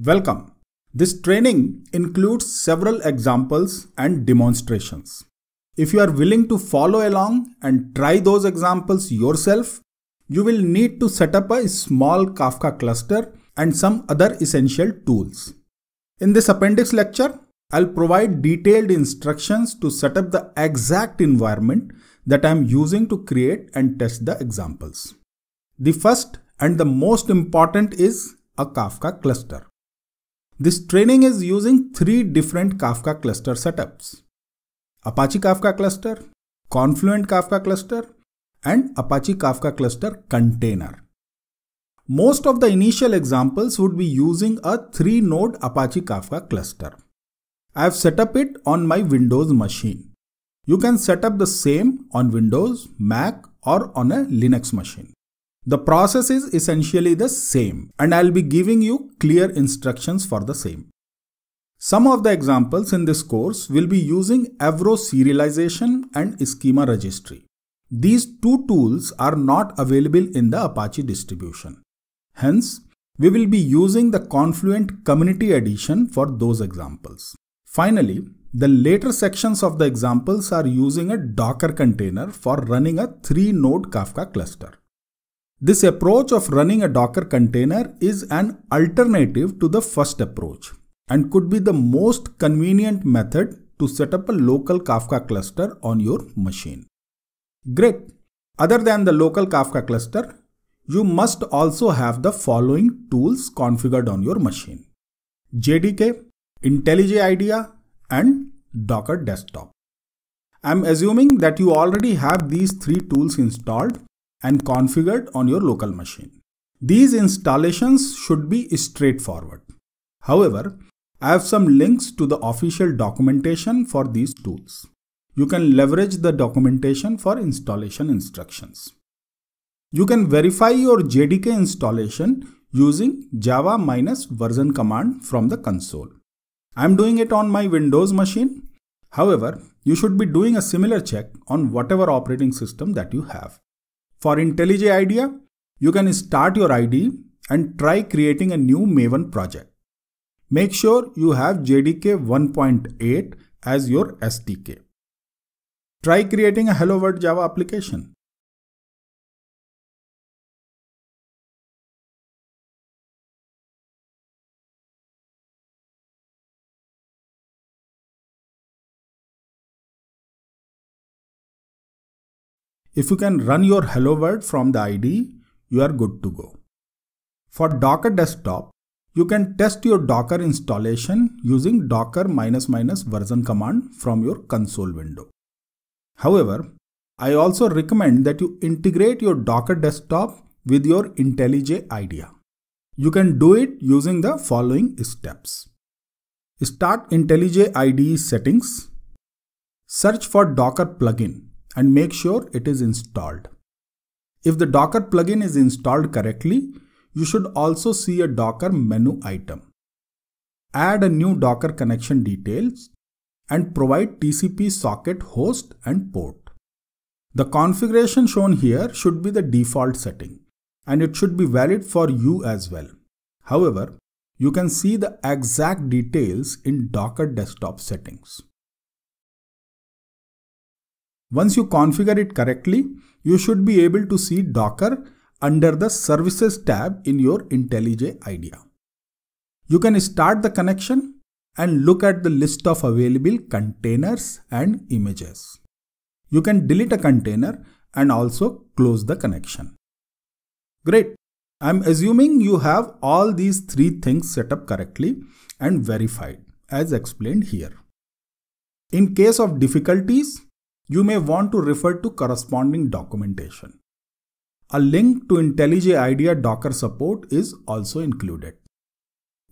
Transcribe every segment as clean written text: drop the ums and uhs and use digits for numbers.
Welcome. This training includes several examples and demonstrations. If you are willing to follow along and try those examples yourself, you will need to set up a small Kafka cluster and some other essential tools. In this appendix lecture, I'll provide detailed instructions to set up the exact environment that I'm using to create and test the examples. The first and the most important is a Kafka cluster. This training is using three different Kafka cluster setups: Apache Kafka cluster, Confluent Kafka cluster, and Apache Kafka cluster container. Most of the initial examples would be using a 3-node Apache Kafka cluster. I have set up it on my Windows machine. You can set up the same on Windows, Mac, or on a Linux machine. The process is essentially the same, and I'll be giving you clear instructions for the same. Some of the examples in this course will be using Avro serialization and schema registry. These two tools are not available in the Apache distribution. Hence, we will be using the Confluent Community Edition for those examples. Finally, the later sections of the examples are using a Docker container for running a 3-node Kafka cluster. This approach of running a Docker container is an alternative to the first approach and could be the most convenient method to set up a local Kafka cluster on your machine. Great! Other than the local Kafka cluster, you must also have the following tools configured on your machine: JDK, IntelliJ IDEA, and Docker Desktop. I'm assuming that you already have these three tools installed and configured on your local machine. These installations should be straightforward. However, I have some links to the official documentation for these tools. You can leverage the documentation for installation instructions. You can verify your JDK installation using java-version command from the console. I'm doing it on my Windows machine. However, you should be doing a similar check on whatever operating system that you have. For IntelliJ IDEA, you can start your IDE and try creating a new Maven project. Make sure you have JDK 1.8 as your SDK. Try creating a Hello World Java application. If you can run your Hello World from the IDE, you are good to go. For Docker Desktop, you can test your Docker installation using docker --version command from your console window. However, I also recommend that you integrate your Docker Desktop with your IntelliJ IDEA. You can do it using the following steps. Start IntelliJ IDE settings. Search for Docker plugin and make sure it is installed. If the Docker plugin is installed correctly, you should also see a Docker menu item. Add a new Docker connection details and provide TCP socket host and port. The configuration shown here should be the default setting, and it should be valid for you as well. However, you can see the exact details in Docker Desktop settings. Once you configure it correctly, you should be able to see Docker under the Services tab in your IntelliJ IDEA. You can start the connection and look at the list of available containers and images. You can delete a container and also close the connection. Great! I'm assuming you have all these three things set up correctly and verified as explained here. In case of difficulties, you may want to refer to corresponding documentation. A link to IntelliJ IDEA Docker support is also included.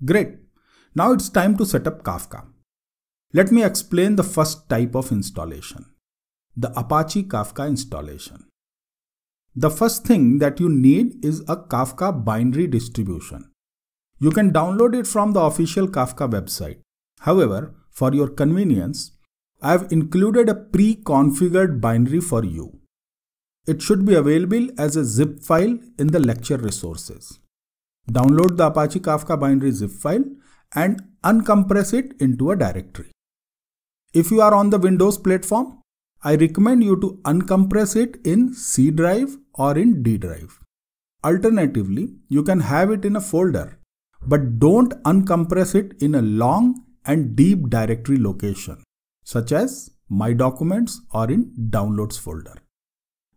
Great! Now it's time to set up Kafka. Let me explain the first type of installation, the Apache Kafka installation. The first thing that you need is a Kafka binary distribution. You can download it from the official Kafka website. However, for your convenience, I have included a pre-configured binary for you. It should be available as a zip file in the lecture resources. download the Apache Kafka binary zip file and uncompress it into a directory. If you are on the Windows platform, I recommend you to uncompress it in C drive or in D drive. Alternatively, you can have it in a folder, but don't uncompress it in a long and deep directory location, such as My Documents or in Downloads folder.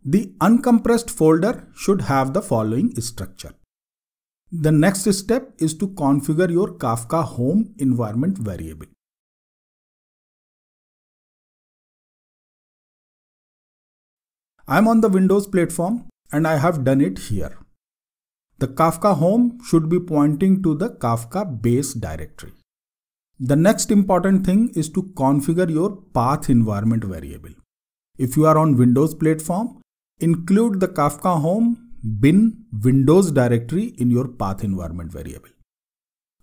The uncompressed folder should have the following structure. The next step is to configure your Kafka home environment variable. I am on the Windows platform and I have done it here. The Kafka home should be pointing to the Kafka base directory. The next important thing is to configure your path environment variable. If you are on Windows platform, include the Kafka home bin Windows directory in your path environment variable.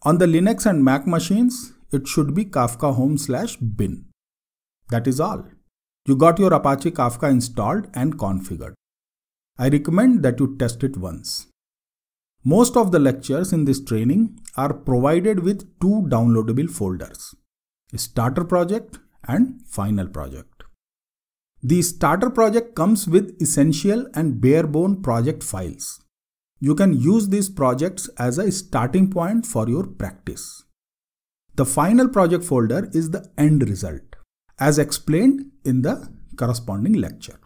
On the Linux and Mac machines, it should be Kafka home/bin. That is all. You got your Apache Kafka installed and configured. I recommend that you test it once. Most of the lectures in this training are provided with two downloadable folders, Starter Project and Final Project. The Starter Project comes with essential and bare-bone project files. You can use these projects as a starting point for your practice. The Final Project folder is the end result, as explained in the corresponding lecture.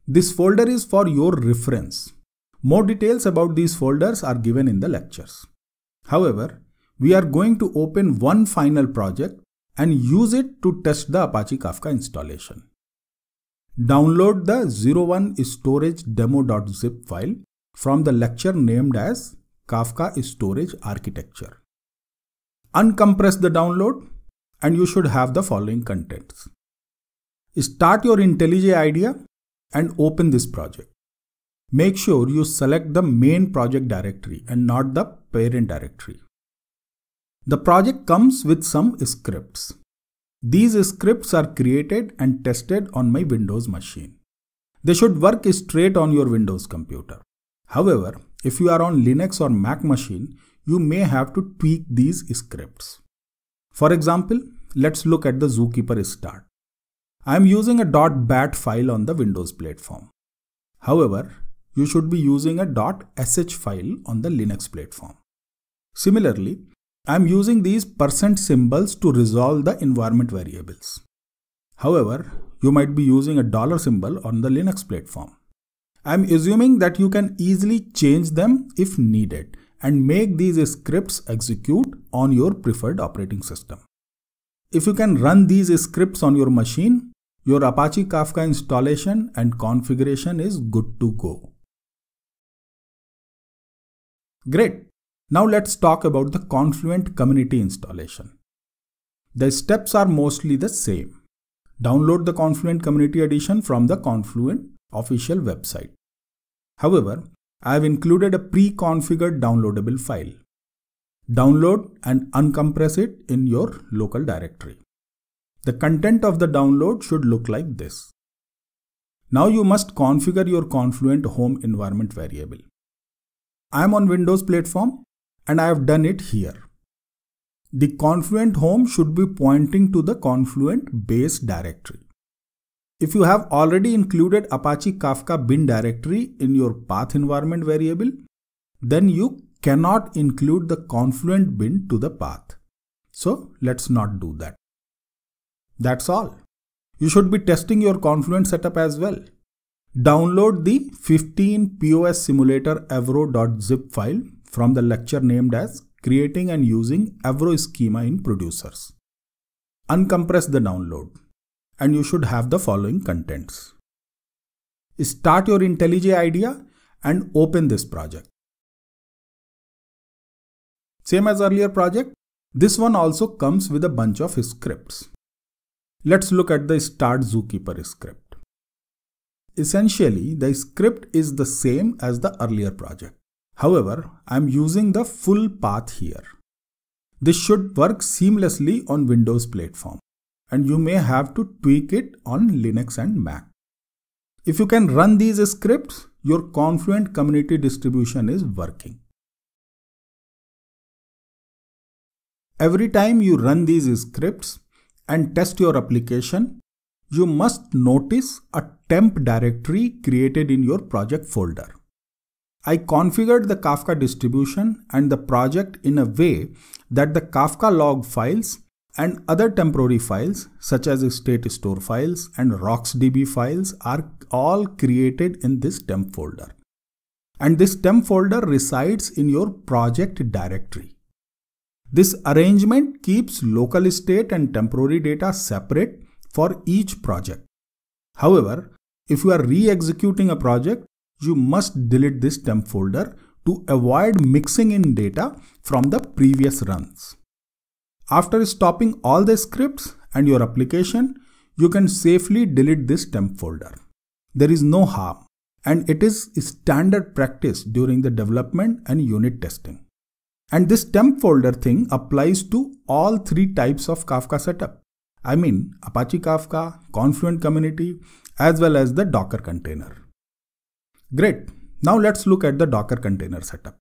This folder is for your reference. More details about these folders are given in the lectures. However, we are going to open one final project and use it to test the Apache Kafka installation. Download the 01 storage demo.zip file from the lecture named as Kafka Storage Architecture. Uncompress the download and you should have the following contents. Start your IntelliJ IDEA and open this project. Make sure you select the main project directory and not the parent directory. The project comes with some scripts. These scripts are created and tested on my Windows machine. They should work straight on your Windows computer. However, if you are on Linux or Mac machine, you may have to tweak these scripts. For example, let's look at the Zookeeper start. I am using a .bat file on the Windows platform. However, you should be using a .sh file on the Linux platform. Similarly, I am using these % symbols to resolve the environment variables. However, you might be using a $ symbol on the Linux platform. I am assuming that you can easily change them if needed and make these scripts execute on your preferred operating system. If you can run these scripts on your machine, your Apache Kafka installation and configuration is good to go. Great. Now let's talk about the Confluent community installation. The steps are mostly the same. Download the Confluent Community Edition from the Confluent official website. However, I have included a pre-configured downloadable file. Download and uncompress it in your local directory. The content of the download should look like this. Now you must configure your Confluent home environment variable. I am on Windows platform and I have done it here. The Confluent home should be pointing to the Confluent base directory. If you have already included Apache Kafka bin directory in your path environment variable, then you cannot include the Confluent bin to the path. So let's not do that. That's all. You should be testing your Confluent setup as well. Download the 15 POS simulator avro.zip file from the lecture named as Creating and Using Avro Schema in Producers. Uncompress the download and you should have the following contents. Start your IntelliJ IDEA and open this project. Same as earlier project, this one also comes with a bunch of scripts. Let's look at the Start Zookeeper script. Essentially, the script is the same as the earlier project. However, I am using the full path here. This should work seamlessly on Windows platform, and you may have to tweak it on Linux and Mac. If you can run these scripts, your Confluent community distribution is working. Every time you run these scripts and test your application, you must notice a temp directory created in your project folder. I configured the Kafka distribution and the project in a way that the Kafka log files and other temporary files such as state store files and rocksdb files are all created in this temp folder. And this temp folder resides in your project directory. This arrangement keeps local state and temporary data separate for each project. However, if you are re-executing a project, you must delete this temp folder to avoid mixing in data from the previous runs. After stopping all the scripts and your application, you can safely delete this temp folder. There is no harm, and it is standard practice during the development and unit testing. And this temp folder thing applies to all three types of Kafka setup. I mean Apache Kafka, Confluent Community, as well as the Docker container. Great. Now let's look at the Docker container setup.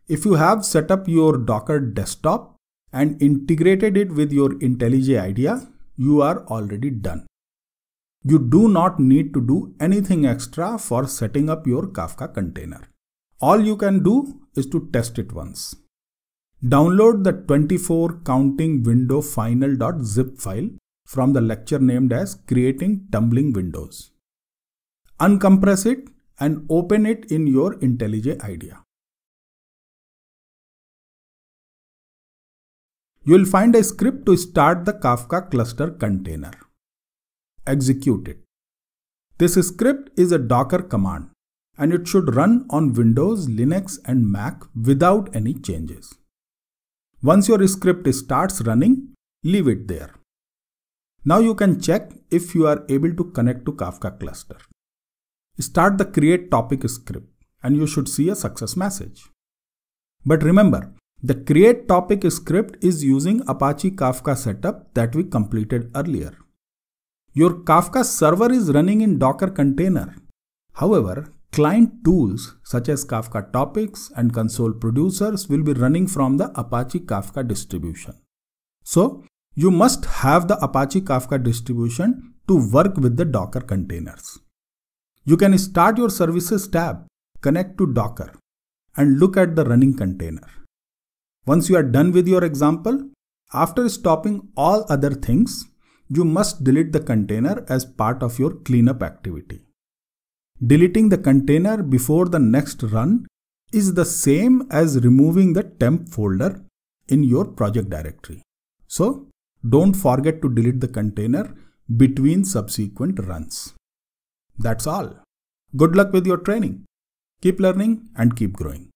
If you have set up your Docker desktop and integrated it with your IntelliJ IDEA, you are already done. You do not need to do anything extra for setting up your Kafka container. All you can do is to test it once. Download the 24 counting window final.zip file from the lecture named as Creating Tumbling Windows. Uncompress it and open it in your IntelliJ IDEA. You will find a script to start the Kafka cluster container. Execute it. This script is a Docker command and it should run on Windows, Linux and Mac without any changes. Once your script starts running, leave it there. Now you can check if you are able to connect to Kafka cluster. Start the create topic script and you should see a success message. But remember, the create topic script is using Apache Kafka setup that we completed earlier. Your Kafka server is running in Docker container. However, client tools such as Kafka topics and console producers will be running from the Apache Kafka distribution. So, you must have the Apache Kafka distribution to work with the Docker containers. You can start your services tab, connect to Docker, and look at the running container. Once you are done with your example, after stopping all other things, you must delete the container as part of your cleanup activity. Deleting the container before the next run is the same as removing the temp folder in your project directory. So, don't forget to delete the container between subsequent runs. That's all. Good luck with your training. Keep learning and keep growing.